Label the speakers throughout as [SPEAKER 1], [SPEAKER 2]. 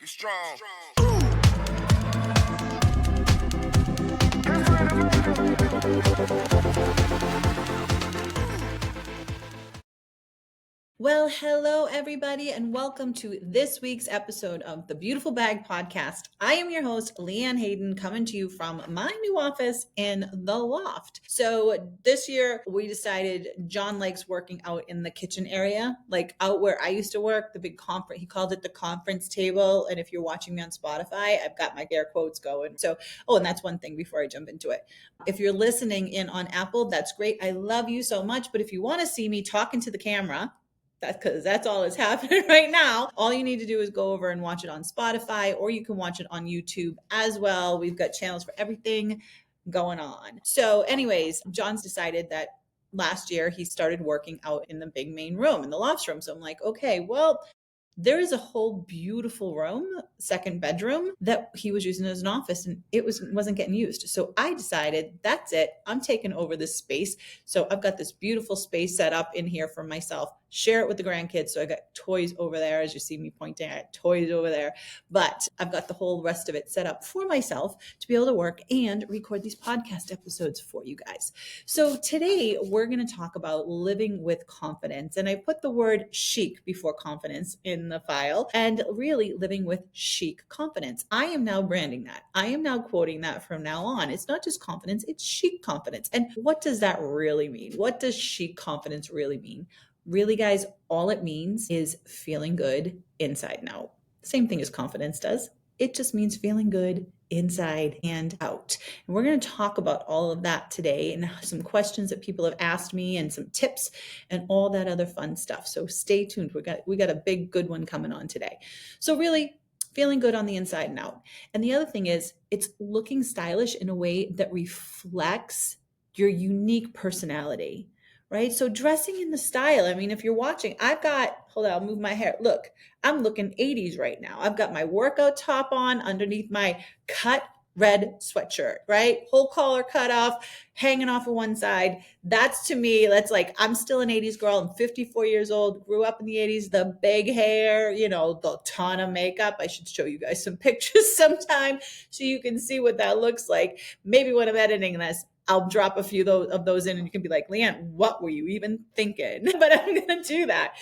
[SPEAKER 1] Get strong.
[SPEAKER 2] Well, hello, everybody, and welcome to this week's episode of the Beautiful Bag Podcast. I am your host, LeeAnne Hayden, coming to you from my new office in the loft. So this year, we decided John likes working out in the kitchen area, like out where I used to work, the big conference. He called it the conference table. And if you're watching me on Spotify, I've got my air quotes going. So, and that's one thing before I jump into it. If you're listening in on Apple, that's great. I love you so much. But if you want to see me talking to the camera, because that's all that's happening right now. All you need to do is go over and watch it on Spotify, or you can watch it on YouTube as well. We've got channels for everything going on. So anyways, John's decided that last year he started working out in the big main room, in the loft room. So I'm like, okay, well, there is a whole beautiful room, second bedroom, that he was using as an office, and it wasn't getting used. So I decided, that's it. I'm taking over this space. So I've got this beautiful space set up in here for myself. Share it with the grandkids. So I got toys over there, as you see me pointing at toys over there. But I've got the whole rest of it set up for myself to be able to work and record these podcast episodes for you guys. So today we're going to talk about living with confidence. And I put the word chic before confidence in the file, and really living with chic confidence. I am now branding that. I am now quoting that from now on. It's not just confidence, it's chic confidence. And what does that really mean? What does chic confidence really mean? Really, guys, all it means is feeling good inside and out. Same thing as confidence does. It just means feeling good inside and out. And we're going to talk about all of that today, and some questions that people have asked me, and some tips and all that other fun stuff. So stay tuned. We got a big good one coming on today. So really feeling good on the inside and out. And the other thing is, it's looking stylish in a way that reflects your unique personality. Right? So dressing in the style. I mean, if you're watching, hold on, I'll move my hair. Look, I'm looking 80s right now. I've got my workout top on underneath my cut red sweatshirt, right? Whole collar cut off, hanging off of one side. That's, to me, that's like, I'm still an 80s girl. I'm 54 years old, grew up in the 80s, the big hair, the ton of makeup. I should show you guys some pictures sometime so you can see what that looks like. Maybe when I'm editing this, I'll drop a few of those in, and you can be like, LeeAnne, what were you even thinking? But I'm going to do that.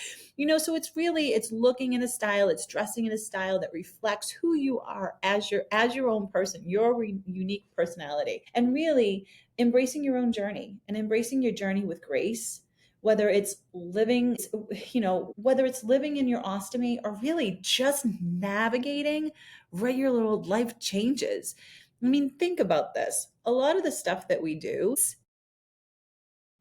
[SPEAKER 2] So it's looking in a style, it's dressing in a style that reflects who you are as your own person, your unique personality, and really embracing your own journey, and embracing your journey with grace, whether it's living in your ostomy, or really just navigating regular old life changes. I mean, think about this. A lot of the stuff that we do,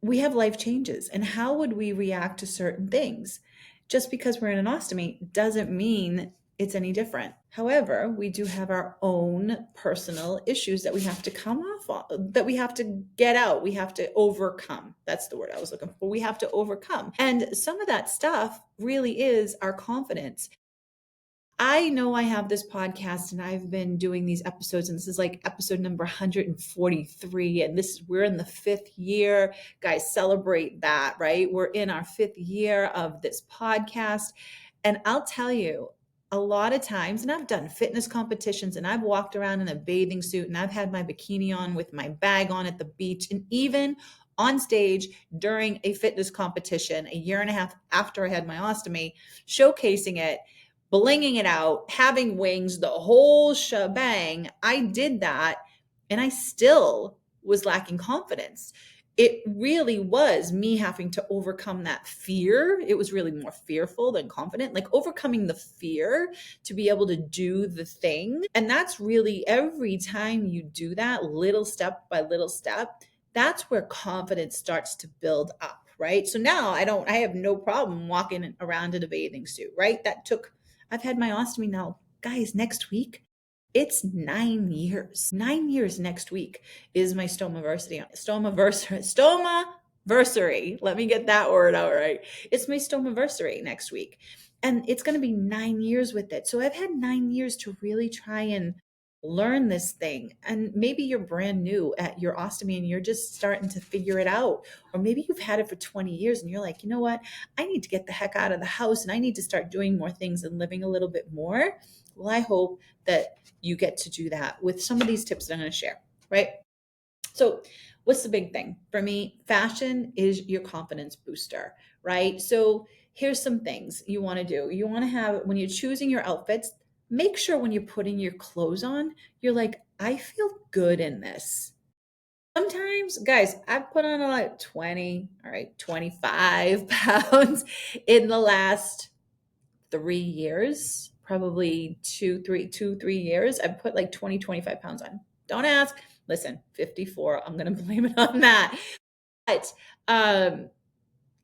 [SPEAKER 2] we have life changes. And how would we react to certain things? Just because we're in an ostomy doesn't mean it's any different. However, we do have our own personal issues that we have to come off of, that we have to get out. We have to overcome. That's the word I was looking for. We have to overcome. And some of that stuff really is our confidence. I know I have this podcast, and I've been doing these episodes, and this is like episode number 143. And we're in the 5th year. Guys, celebrate that, right? We're in our 5th year of this podcast. And I'll tell you, a lot of times, and I've done fitness competitions, and I've walked around in a bathing suit, and I've had my bikini on with my bag on at the beach, and even on stage during a fitness competition a year and a half after I had my ostomy, showcasing it, blinging it out, having wings, the whole shebang. I did that, and I still was lacking confidence. It really was me having to overcome that fear. It was really more fearful than confident, like overcoming the fear to be able to do the thing. And that's really, every time you do that, little step by little step, that's where confidence starts to build up, right? So now I have no problem walking around in a bathing suit, right? I've had my ostomy now, guys, next week. It's 9 years. 9 years next week is my stomaversary. Let me get that word out right. It's my stomaversary next week. And it's going to be 9 years with it. So I've had 9 years to really try and learn this thing. And maybe you're brand new at your ostomy and you're just starting to figure it out. Or maybe you've had it for 20 years and you're like, you know what? I need to get the heck out of the house and I need to start doing more things and living a little bit more. Well, I hope that you get to do that with some of these tips that I'm going to share, right? So, what's the big thing? For me, fashion is your confidence booster, right? So, here's some things you want to do. You want to have, when you're choosing your outfits, make sure when you're putting your clothes on, you're like, I feel good in this. Sometimes, guys, I've put on like 20, all right, 25 pounds in the last 3 years, probably 2, 3 years. I've put like 20, 25 pounds on. Don't ask. Listen, 54. I'm going to blame it on that. But, um,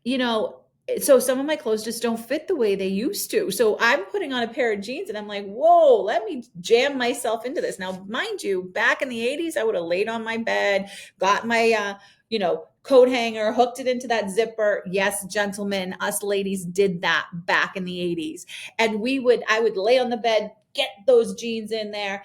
[SPEAKER 2] you know, so some of my clothes just don't fit the way they used to. So I'm putting on a pair of jeans and I'm like, whoa, let me jam myself into this. Now, mind you, back in the 80s, I would have laid on my bed, got my, coat hanger, hooked it into that zipper. Yes, gentlemen, us ladies did that back in the 80s. And I would lay on the bed, get those jeans in there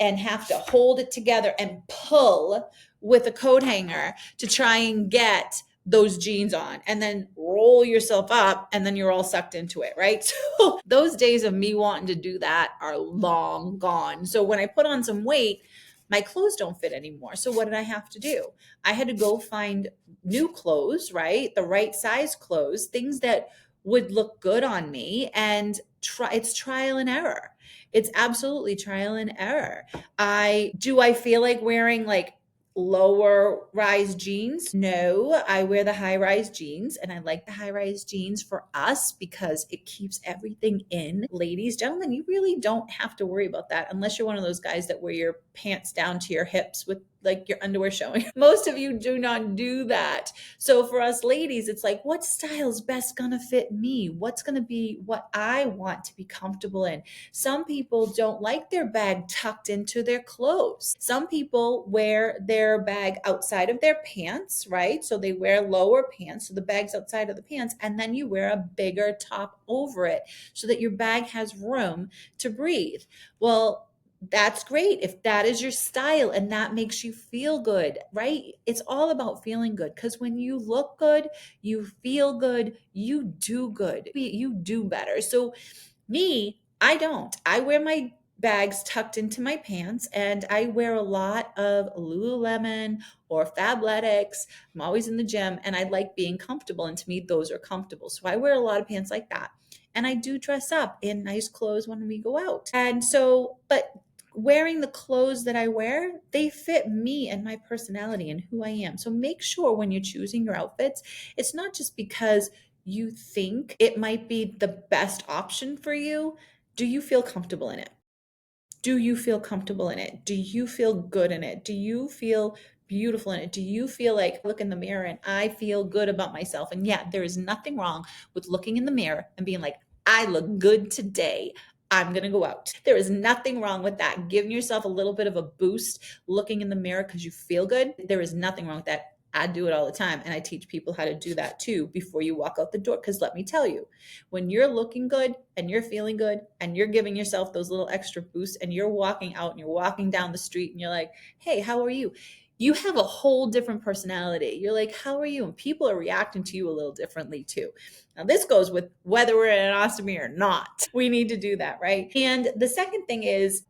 [SPEAKER 2] and have to hold it together and pull with a coat hanger to try and get those jeans on and then roll yourself up and then you're all sucked into it, right? So those days of me wanting to do that are long gone. So when I put on some weight, my clothes don't fit anymore. So what did I have to do? I had to go find new clothes, right? The right size clothes, things that would look good on me and it's trial and error. It's absolutely trial and error. I feel like wearing like lower rise jeans? No, I wear the high rise jeans and I like the high rise jeans for us because it keeps everything in. Ladies, gentlemen, you really don't have to worry about that unless you're one of those guys that wear your pants down to your hips with like your underwear showing. Most of you do not do that. So for us ladies, it's like, what style's best gonna fit me? What's gonna be what I want to be comfortable in? Some people don't like their bag tucked into their clothes. Some people wear their bag outside of their pants, right? So they wear lower pants, so the bag's outside of the pants, and then you wear a bigger top over it so that your bag has room to breathe. Well, that's great if that is your style and that makes you feel good, right? It's all about feeling good because when you look good, you feel good, you do good, you do better. So me, I don't. I wear my bags tucked into my pants and I wear a lot of Lululemon or Fabletics. I'm always in the gym and I like being comfortable. And to me, those are comfortable. So I wear a lot of pants like that. And I do dress up in nice clothes when we go out. And so, but wearing the clothes that I wear, they fit me and my personality and who I am. So make sure when you're choosing your outfits, it's not just because you think it might be the best option for you. Do you feel comfortable in it? Do you feel comfortable in it? Do you feel good in it? Do you feel beautiful in it? Do you feel like look in the mirror and I feel good about myself? And yeah, there is nothing wrong with looking in the mirror and being like, I look good today. I'm going to go out. There is nothing wrong with that. Giving yourself a little bit of a boost, looking in the mirror because you feel good. There is nothing wrong with that. I do it all the time. And I teach people how to do that too before you walk out the door. Because let me tell you, when you're looking good and you're feeling good and you're giving yourself those little extra boosts and you're walking out and you're walking down the street and you're like, hey, how are you? You have a whole different personality. You're like, how are you? And people are reacting to you a little differently too. Now, this goes with whether we're in an ostomy or not. We need to do that, right? And the second thing is,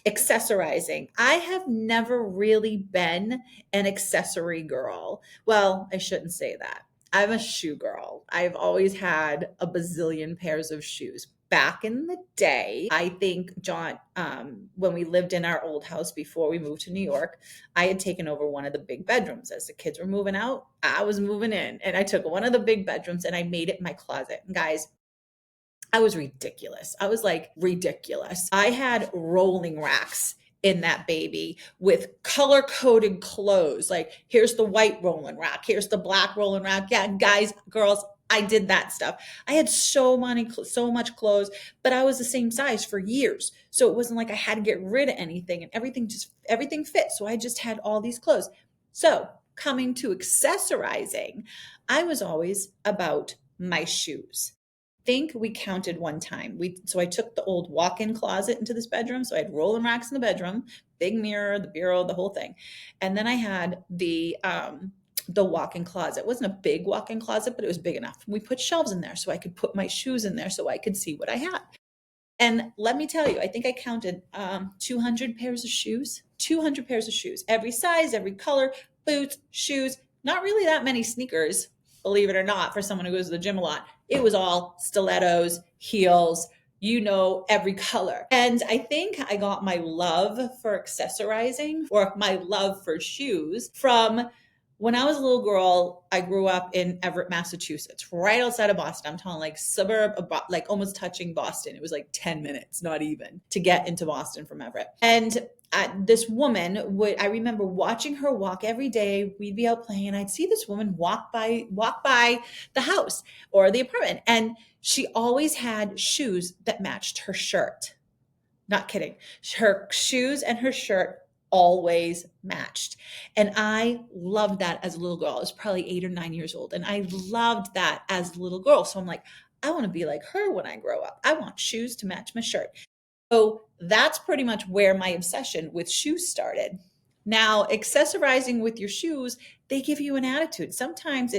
[SPEAKER 2] accessorizing. I have never really been an accessory girl. Well, I shouldn't say that. I'm a shoe girl. I've always had a bazillion pairs of shoes. Back in the day, I think John, when we lived in our old house before we moved to New York, I had taken over one of the big bedrooms. As the kids were moving out, I was moving in, and I took one of the big bedrooms and I made it my closet. And guys, I was ridiculous. I was like ridiculous. I had rolling racks in that baby with color coded clothes. Like, here's the white rolling rack, here's the black rolling rack. Yeah, guys, girls, I did that stuff. I had so much clothes, but I was the same size for years. So it wasn't like I had to get rid of anything and everything fit. So I just had all these clothes. So coming to accessorizing, I was always about my shoes. think we counted one time. So I took the old walk-in closet into this bedroom. So I had rolling racks in the bedroom, big mirror, the bureau, the whole thing. And then I had the walk-in closet. It wasn't a big walk-in closet, but it was big enough. We put shelves in there so I could put my shoes in there so I could see what I had. And let me tell you, I think I counted 200 pairs of shoes, 200 pairs of shoes, every size, every color, boots, shoes, not really that many sneakers, believe it or not, for someone who goes to the gym a lot. It was all stilettos, heels, every color. And I think I got my love for accessorizing or my love for shoes from when I was a little girl. I grew up in Everett, Massachusetts, right outside of Boston. I'm talking like suburb of, like almost touching Boston. It was like 10 minutes, not even, to get into Boston from Everett. And this woman I remember watching her walk every day. We'd be out playing and I'd see this woman walk by the house or the apartment. And she always had shoes that matched her shirt. Not kidding. Her shoes and her shirt always matched. And I loved that as a little girl. I was probably 8 or 9 years old. And I loved that as a little girl. So I'm like, I want to be like her when I grow up. I want shoes to match my shirt. So that's pretty much where my obsession with shoes started. Now, accessorizing with your shoes, they give you an attitude. Sometimes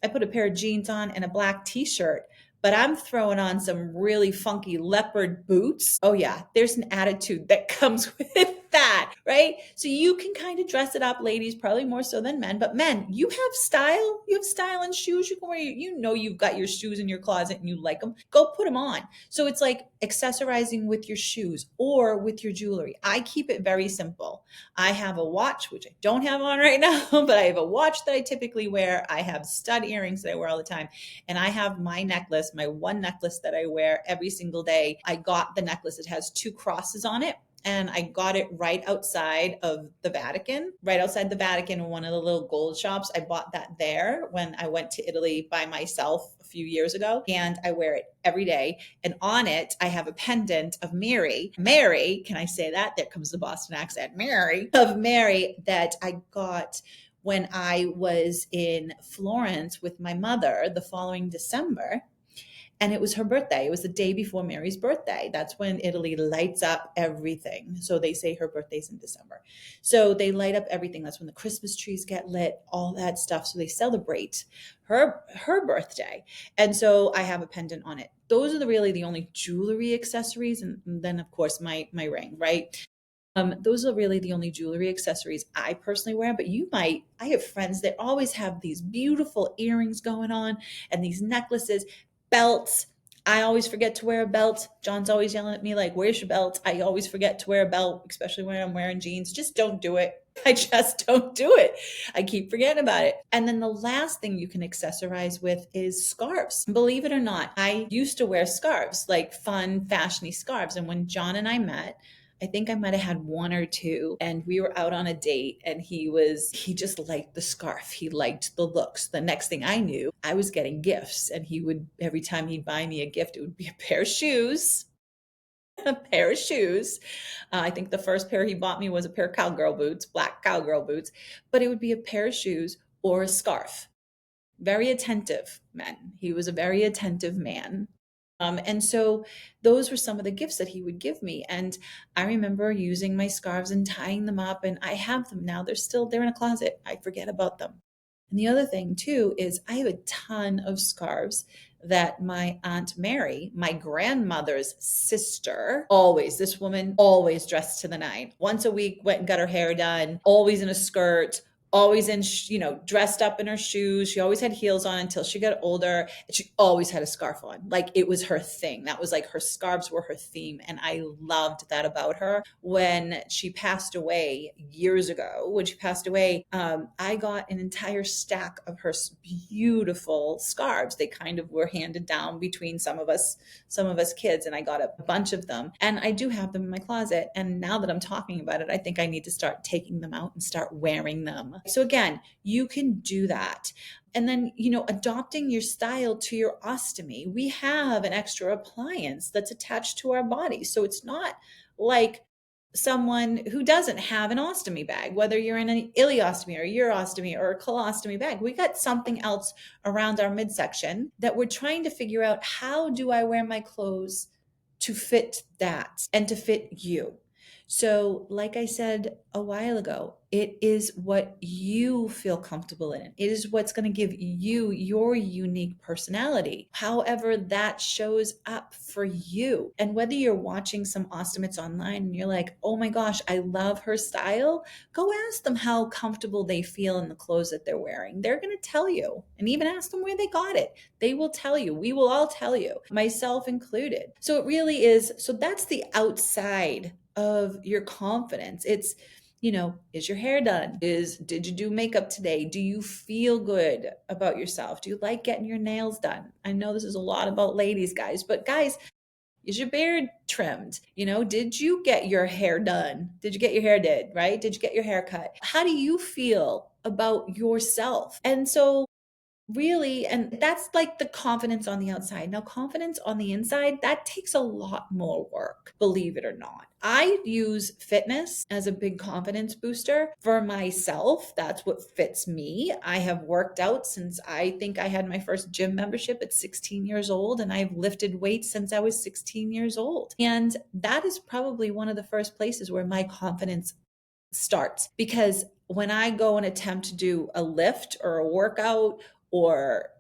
[SPEAKER 2] I put a pair of jeans on and a black t-shirt, but I'm throwing on some really funky leopard boots. Oh yeah, there's an attitude that comes with that, right? So you can kind of dress it up, ladies, probably more so than men, but men, you have style. You have style in shoes. You can wear, you've got your shoes in your closet and you like them. Go put them on. So it's like accessorizing with your shoes or with your jewelry. I keep it very simple. I have a watch, which I don't have on right now, but I have a watch that I typically wear. I have stud earrings that I wear all the time. And I have my necklace, my one necklace that I wear every single day. I got the necklace. It has 2 crosses on it. And I got it right outside of the Vatican, in one of the little gold shops. I bought that there when I went to Italy by myself a few years ago. And I wear it every day. And on it, I have a pendant of Mary. Mary, can I say that? There comes the Boston accent. Mary, that I got when I was in Florence with my mother the following December. And it was her birthday. It was the day before Mary's birthday. That's when Italy lights up everything. So they say her birthday's in December. So they light up everything. That's when the Christmas trees get lit, all that stuff. So they celebrate her birthday. And so I have a pendant on it. Those are really the only jewelry accessories. And then of course my ring, right? Those are really the only jewelry accessories I personally wear, but I have friends that always have these beautiful earrings going on and these necklaces, belts. I always forget to wear a belt. John's always yelling at me like, where's your belt? I always forget to wear a belt, especially when I'm wearing jeans. Just don't do it. I just don't do it. I keep forgetting about it. And then the last thing you can accessorize with is scarves. Believe it or not, I used to wear scarves, like fun, fashiony scarves. And when John and I met, I think I might have had 1 or 2, and we were out on a date and he just liked the scarf. He liked the looks. The next thing I knew, I was getting gifts, and every time he'd buy me a gift, it would be a pair of shoes. A pair of shoes. I think the first pair he bought me was a pair of cowgirl boots, black cowgirl boots, but it would be a pair of shoes or a scarf. Very attentive man. He was a very attentive man. And so those were some of the gifts that he would give me. And I remember using my scarves and tying them up, and I have them now. They're in a closet. I forget about them. And the other thing too is I have a ton of scarves that my Aunt Mary, my grandmother's sister, this woman always dressed to the nine. Once a week went and got her hair done, always in a skirt, always in, dressed up in her shoes. She always had heels on until she got older. And she always had a scarf on. Like it was her thing. That was like her scarves were her theme. And I loved that about her. When she passed away years ago, I got an entire stack of her beautiful scarves. They kind of were handed down between some of us kids. And I got a bunch of them. And I do have them in my closet. And now that I'm talking about it, I think I need to start taking them out and start wearing them. So again, you can do that. And then, adopting your style to your ostomy. We have an extra appliance that's attached to our body. So it's not like someone who doesn't have an ostomy bag, whether you're in an ileostomy or urostomy or a colostomy bag. We got something else around our midsection that we're trying to figure out, how do I wear my clothes to fit that and to fit you? So, like I said a while ago, it is what you feel comfortable in. It is what's going to give you your unique personality, however that shows up for you. And whether you're watching some ostomates online and you're like, oh my gosh, I love her style, go ask them how comfortable they feel in the clothes that they're wearing. They're going to tell you, and even ask them where they got it. They will tell you. We will all tell you, myself included. So it really is. So that's the outside of your confidence. It's, is your hair done? Did you do makeup today? Do you feel good about yourself? Do you like getting your nails done? I know this is a lot about ladies, guys, but guys, is your beard trimmed? Did you get your hair done? Did you get your hair did, right? Did you get your hair cut? How do you feel about yourself? And so really, and that's like the confidence on the outside. Now, confidence on the inside, that takes a lot more work, believe it or not. I use fitness as a big confidence booster for myself. That's what fits me. I have worked out since I think I had my first gym membership at 16 years old, and I've lifted weights since I was 16 years old. And that is probably one of the first places where my confidence starts, because when I go and attempt to do a lift or a workout or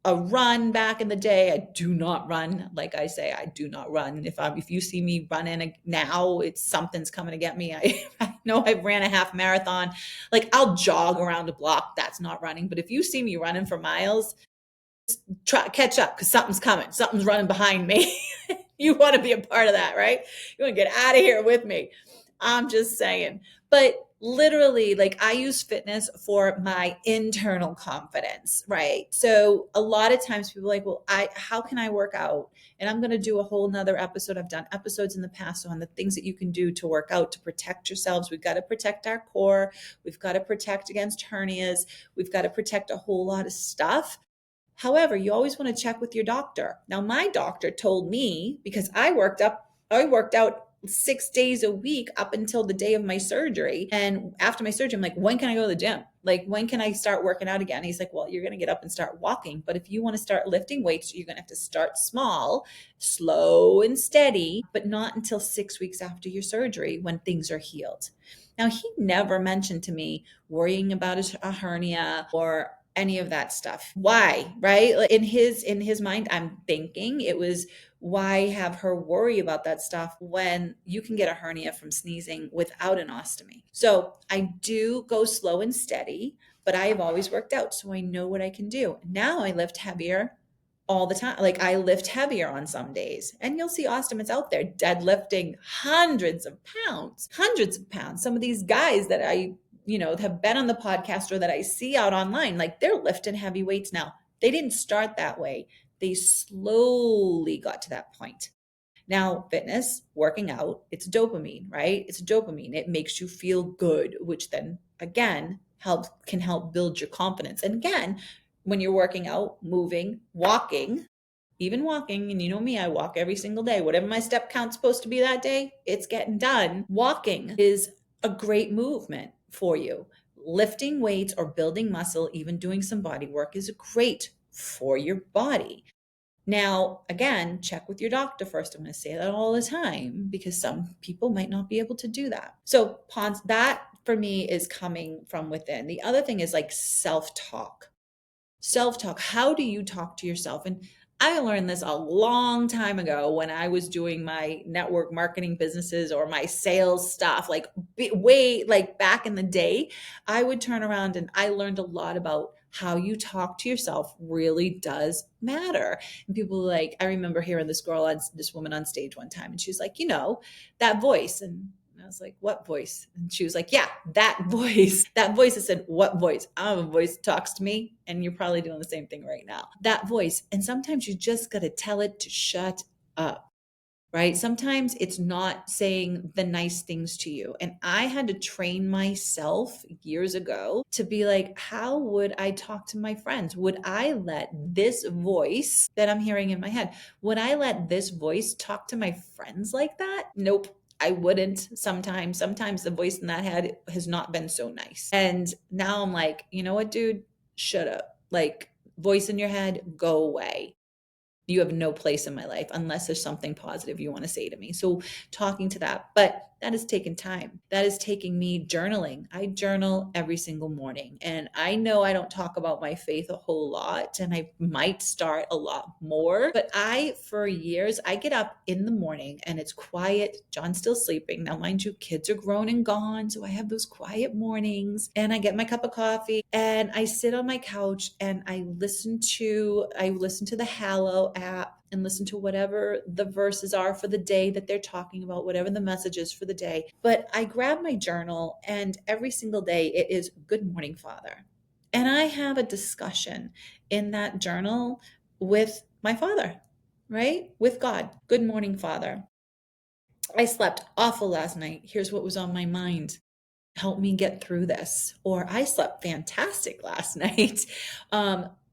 [SPEAKER 2] a run back in the day, I do not run. Like I say, I do not run. If you see me running now, it's something's coming to get me. I know I ran a half marathon. Like, I'll jog around a block. That's not running. But if you see me running for miles, try catch up, because something's coming. Something's running behind me. You want to be a part of that, right? You want to get out of here with me. I'm just saying. But literally, like, I use fitness for my internal confidence, right? So a lot of times people are like, well, how can I work out? And I'm going to do a whole nother episode. I've done episodes in the past on the things that you can do to work out to protect yourselves. We've got to protect our core. We've got to protect against hernias. We've got to protect a whole lot of stuff. However, you always want to check with your doctor. Now, my doctor told me, because I worked out 6 days a week up until the day of my surgery. And after my surgery, I'm like, when can I go to the gym? Like, when can I start working out again? He's like, well, you're going to get up and start walking. But if you want to start lifting weights, you're going to have to start small, slow and steady, but not until 6 weeks after your surgery, when things are healed. Now, he never mentioned to me worrying about a hernia or any of that stuff. Why? Right? Like, in his mind, I'm thinking it was, why have her worry about that stuff when you can get a hernia from sneezing without an ostomy? So I do go slow and steady, but I have always worked out, so I know what I can do. Now I lift heavier all the time. Like, I lift heavier on some days, and you'll see ostomates out there deadlifting hundreds of pounds. Some of these guys that I have been on the podcast or that I see out online, like, they're lifting heavy weights now. They didn't start that way. They slowly got to that point. Now, fitness, working out, it's dopamine, right? It's dopamine. It makes you feel good, which then again can help build your confidence. And again, when you're working out, moving, walking, even walking, and you know me, I walk every single day. Whatever my step count's supposed to be that day, it's getting done. Walking is a great movement for you. Lifting weights or building muscle, even doing some body work, is great for your body. Now, again, check with your doctor first. I'm going to say that all the time, because some people might not be able to do that. So that for me is coming from within. The other thing is like self-talk. Self-talk. How do you talk to yourself? And I learned this a long time ago when I was doing my network marketing businesses or my sales stuff, like way like back in the day. I would turn around and I learned a lot about how you talk to yourself really does matter. And people like, I remember hearing this woman on stage one time, and she was like, that voice. And I was like, what voice? And she was like, yeah, that voice. That voice. I said, what voice? I have a voice that talks to me, and you're probably doing the same thing right now. That voice. And sometimes you just got to tell it to shut up, right? Sometimes it's not saying the nice things to you. And I had to train myself years ago to be like, how would I talk to my friends? Would I let this voice that I'm hearing in my head, would I let this voice talk to my friends like that? Nope. I wouldn't sometimes. Sometimes the voice in that head has not been so nice. And now I'm like, you know what, dude? Shut up. Like, voice in your head, go away. You have no place in my life unless there's something positive you want to say to me. So talking to that, but that has taken time. That is taking me journaling. I journal every single morning. And I know I don't talk about my faith a whole lot, and I might start a lot more, but for years, I get up in the morning and it's quiet. John's still sleeping. Now, mind you, kids are grown and gone. So I have those quiet mornings and I get my cup of coffee and I sit on my couch and I listen to the Hallow app and listen to whatever the verses are for the day that they're talking about, whatever the message is for the day. But I grab my journal and every single day it is Good Morning, Father. And I have a discussion in that journal with my father, right? With God. Good morning, Father. I slept awful last night. Here's what was on my mind. Help me get through this. Or I slept fantastic last night.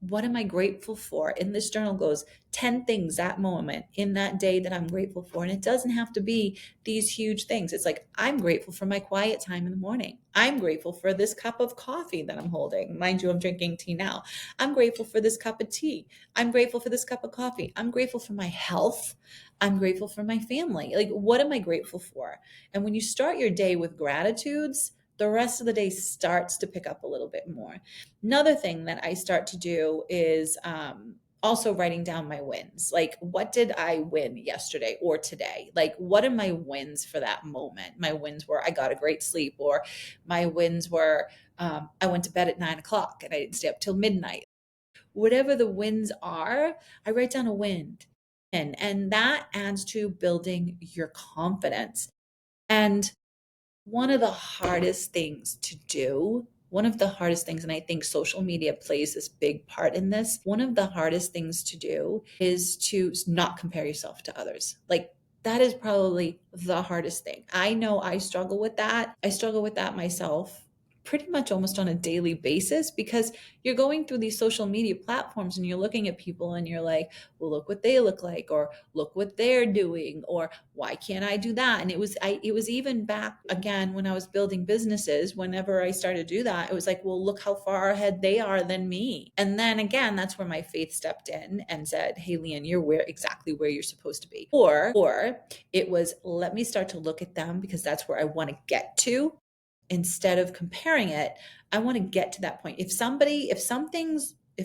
[SPEAKER 2] What am I grateful for? In this journal goes 10 things that moment in that day that I'm grateful for. And it doesn't have to be these huge things. It's like, I'm grateful for my quiet time in the morning. I'm grateful for this cup of coffee that I'm holding. Mind you, I'm drinking tea now. I'm grateful for this cup of tea. I'm grateful for this cup of coffee. I'm grateful for my health. I'm grateful for my family. Like, what am I grateful for? And when you start your day with gratitudes, the rest of the day starts to pick up a little bit more. Another thing that I start to do is also writing down my wins. Like, what did I win yesterday or today? Like, what are my wins for that moment? My wins were I got a great sleep, or my wins were I went to bed at 9 o'clock and I didn't stay up till midnight. Whatever the wins are, I write down a win. And that adds to building your confidence. And one of the hardest things to do, one of the hardest things, and I think social media plays this big part in this, one of the hardest things to do is to not compare yourself to others. Like, that is probably the hardest thing. I know I struggle with that. I struggle with that myself pretty much almost on a daily basis, because you're going through these social media platforms and you're looking at people and you're like, well, look what they look like, or look what they're doing, or why can't I do that? And it was even back again when I was building businesses, whenever I started to do that, it was like, well, look how far ahead they are than me. And then again, that's where my faith stepped in and said, hey, LeeAnne, you're exactly where you're supposed to be. Or it was, let me start to look at them because that's where I want to get to. Instead of comparing it, I want to get to that point. If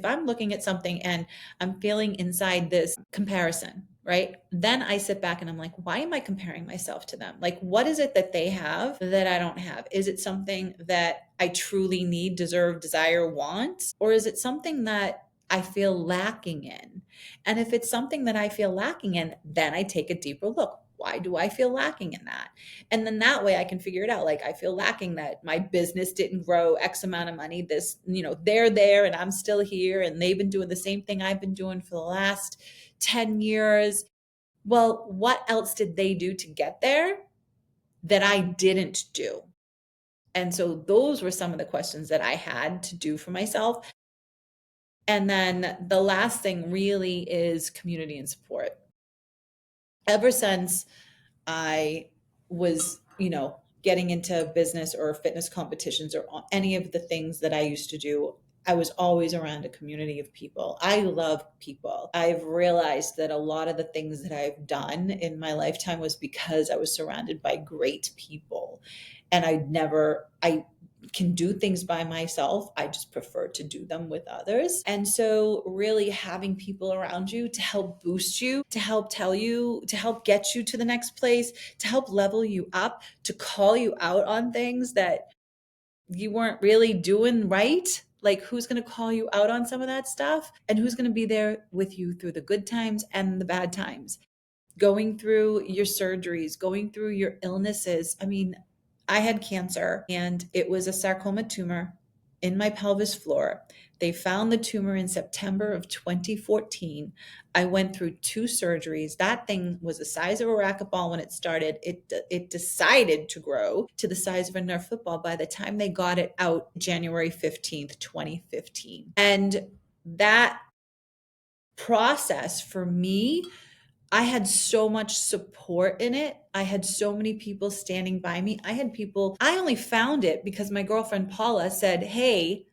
[SPEAKER 2] I'm looking at something and I'm feeling inside this comparison, right? Then I sit back and I'm like, why am I comparing myself to them? Like, what is it that they have that I don't have? Is it something that I truly need, deserve, desire, want? Or is it something that I feel lacking in? And if it's something that I feel lacking in, then I take a deeper look. Why do I feel lacking in that? And then that way I can figure it out. Like, I feel lacking that my business didn't grow X amount of money. They're there and I'm still here, and they've been doing the same thing I've been doing for the last 10 years. Well, what else did they do to get there that I didn't do? And so those were some of the questions that I had to do for myself. And then the last thing really is community and support. Ever since I was, getting into business or fitness competitions or any of the things that I used to do, I was always around a community of people. I love people. I've realized that a lot of the things that I've done in my lifetime was because I was surrounded by great people. And I can do things by myself. I just prefer to do them with others. And so really having people around you to help boost you, to help tell you, to help get you to the next place, to help level you up, to call you out on things that you weren't really doing right. Like, who's going to call you out on some of that stuff? And who's going to be there with you through the good times and the bad times? Going through your surgeries, going through your illnesses. I mean, I had cancer and it was a sarcoma tumor in my pelvis floor. They found the tumor in September of 2014. I went through 2 surgeries. That thing was the size of a racquetball when it started. It decided to grow to the size of a Nerf football by the time they got it out January 15th, 2015. And that process for me I had so much support in it. I had so many people standing by me. I only found it because my girlfriend Paula said, "Hey,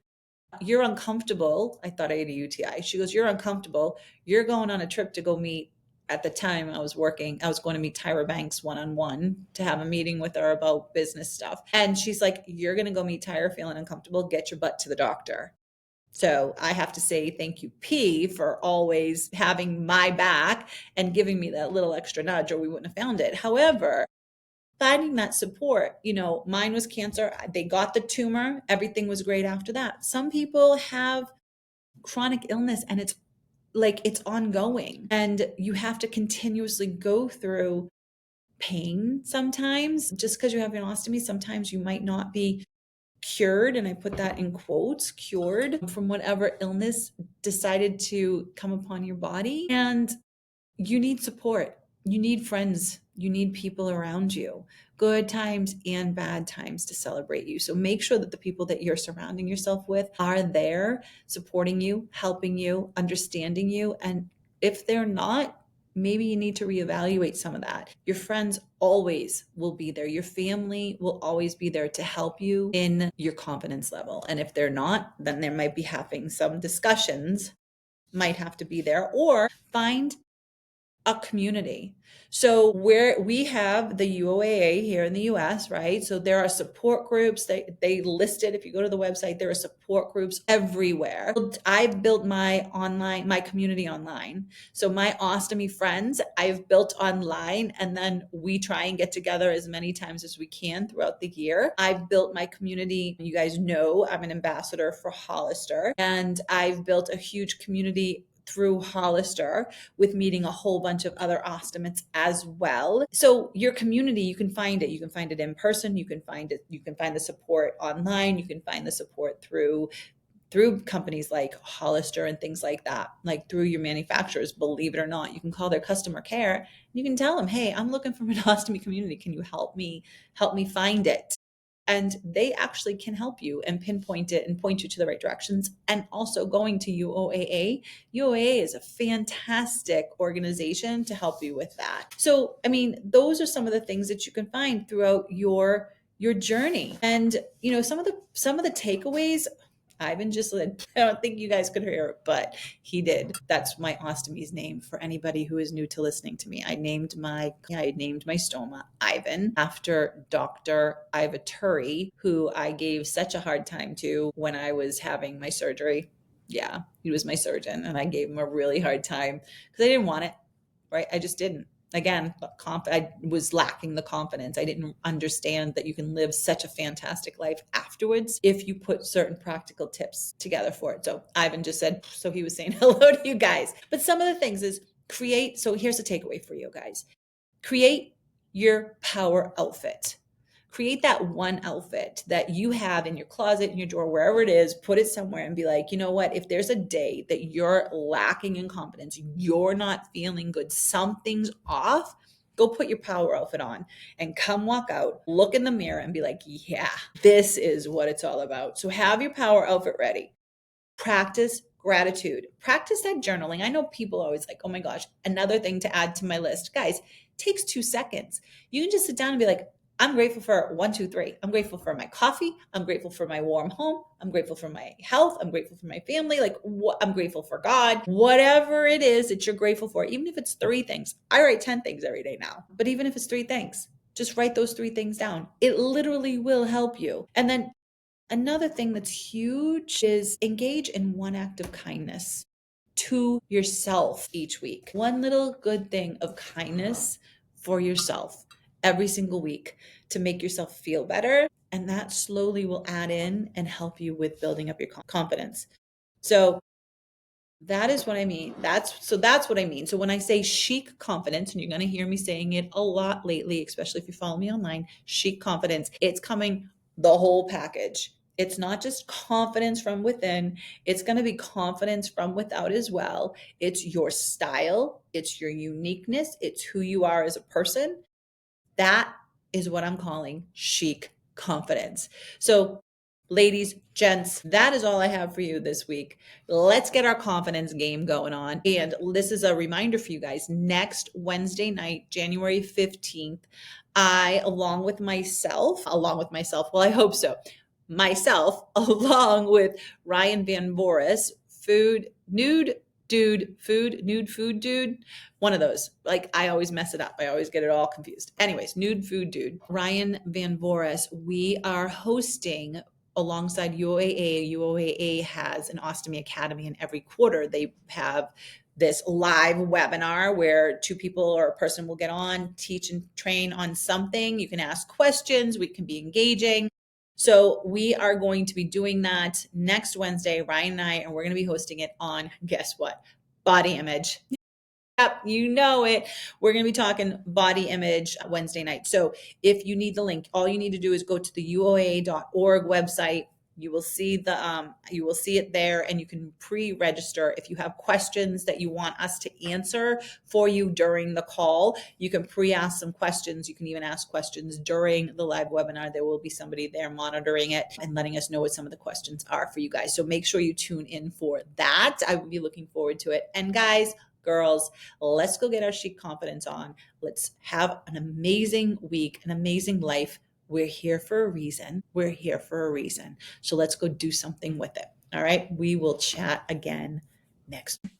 [SPEAKER 2] you're uncomfortable." I thought I had a UTI. She goes, "You're uncomfortable. You're going on a trip to go meet." At the time I was working, I was going to meet Tyra Banks one-on-one to have a meeting with her about business stuff. And she's like, "You're going to go meet Tyra feeling uncomfortable. Get your butt to the doctor." So I have to say thank you, P, for always having my back and giving me that little extra nudge, or we wouldn't have found it. However, finding that support, mine was cancer. They got the tumor. Everything was great after that. Some people have chronic illness and it's ongoing, and you have to continuously go through pain sometimes. Just because you have an ostomy, sometimes you might not be cured, and I put that in quotes, cured from whatever illness decided to come upon your body. And you need support. You need friends. You need people around you, good times and bad times, to celebrate you. So make sure that the people that you're surrounding yourself with are there, supporting you, helping you, understanding you. And if they're not, maybe you need to reevaluate some of that. Your friends always will be there. Your family will always be there to help you in your confidence level. And if they're not, then there might be having some discussions, might have to be there, or find a community. So where we have the UOAA here in the US, right? So there are support groups. They listed, if you go to the website, there are support groups everywhere. I've built my community online. So my ostomy friends, I've built online, and then we try and get together as many times as we can throughout the year. I've built my community. You guys know I'm an ambassador for Hollister, and I've built a huge community through Hollister with meeting a whole bunch of other ostomates as well. So your community, you can find it. You can find it in person. You can find the support online. You can find the support through companies like Hollister and things like that, like through your manufacturers. Believe it or not, you can call their customer care. You can tell them, "Hey, I'm looking for an ostomy community. Can you help me find it?" And they actually can help you and pinpoint it and point you to the right directions. And also going to UOAA. UOAA is a fantastic organization to help you with that. So, I mean, those are some of the things that you can find throughout your journey. And some of the takeaways, Ivan just said, I don't think you guys could hear it, but he did. That's my ostomy's name for anybody who is new to listening to me. I named my stoma Ivan after Dr. Ivaturi, who I gave such a hard time to when I was having my surgery. Yeah, he was my surgeon, and I gave him a really hard time because I didn't want it, right? I just didn't. Again, I was lacking the confidence. I didn't understand that you can live such a fantastic life afterwards if you put certain practical tips together for it. So Ivan just said, so he was saying hello to you guys. But some of the things is create. So here's a takeaway for you guys. Create your power outfit. Create that one outfit that you have in your closet, in your drawer, wherever it is, put it somewhere and be like, you know what? If there's a day that you're lacking in confidence, you're not feeling good, something's off, go put your power outfit on and come walk out, look in the mirror and be like, yeah, this is what it's all about. So have your power outfit ready. Practice gratitude. Practice that journaling. I know people are always like, oh my gosh, another thing to add to my list. Guys, takes 2 seconds. You can just sit down and be like, I'm grateful for 1, 2, 3. I'm grateful for my coffee. I'm grateful for my warm home. I'm grateful for my health. I'm grateful for my family. I'm grateful for God. Whatever it is that you're grateful for, even if it's 3 things. I write 10 things every day now, but even if it's 3 things, just write those 3 things down. It literally will help you. And then another thing that's huge is engage in one act of kindness to yourself each week. One little good thing of kindness for yourself every single week to make yourself feel better. And that slowly will add in and help you with building up your confidence. So that is what I mean. That's what I mean. So when I say chic confidence, and you're going to hear me saying it a lot lately, especially if you follow me online, chic confidence, it's coming the whole package. It's not just confidence from within. It's going to be confidence from without as well. It's your style. It's your uniqueness. It's who you are as a person. That is what I'm calling chic confidence. So Ladies, gents, that is all I have for you this week. Let's get our confidence game going on. And this is a reminder for you guys. Next Wednesday night, January 15th, I, well, I hope so, myself, along with Ryan Van Boris, nude food dude, one of those. Like, I always mess it up. I always get it all confused. Anyways, nude food dude, Ryan Van Boris, we are hosting alongside UOAA. UOAA has an Ostomy Academy, and every quarter they have this live webinar where two people or a person will get on, teach and train on something. You can ask questions, we can be engaging. So we are going to be doing that next Wednesday, Ryan and I, and we're going to be hosting it on, guess what? Body image. Yep, you know it. We're going to be talking body image Wednesday night. So if you need the link, all you need to do is go to the uoa.org website. You will see it there, and you can pre-register. If you have questions that you want us to answer for you during the call, you can pre-ask some questions. You can even ask questions during the live webinar. There will be somebody there monitoring it and letting us know what some of the questions are for you guys. So make sure you tune in for that. I will be looking forward to it. And guys, girls, let's go get our chic confidence on. Let's have an amazing week, an amazing life. We're here for a reason. We're here for a reason. So let's go do something with it. All right. We will chat again next week.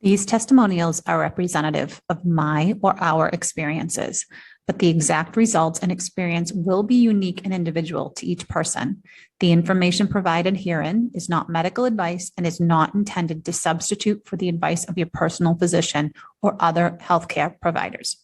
[SPEAKER 1] These testimonials are representative of my or our experiences, but the exact results and experience will be unique and individual to each person. The information provided herein is not medical advice and is not intended to substitute for the advice of your personal physician or other healthcare providers.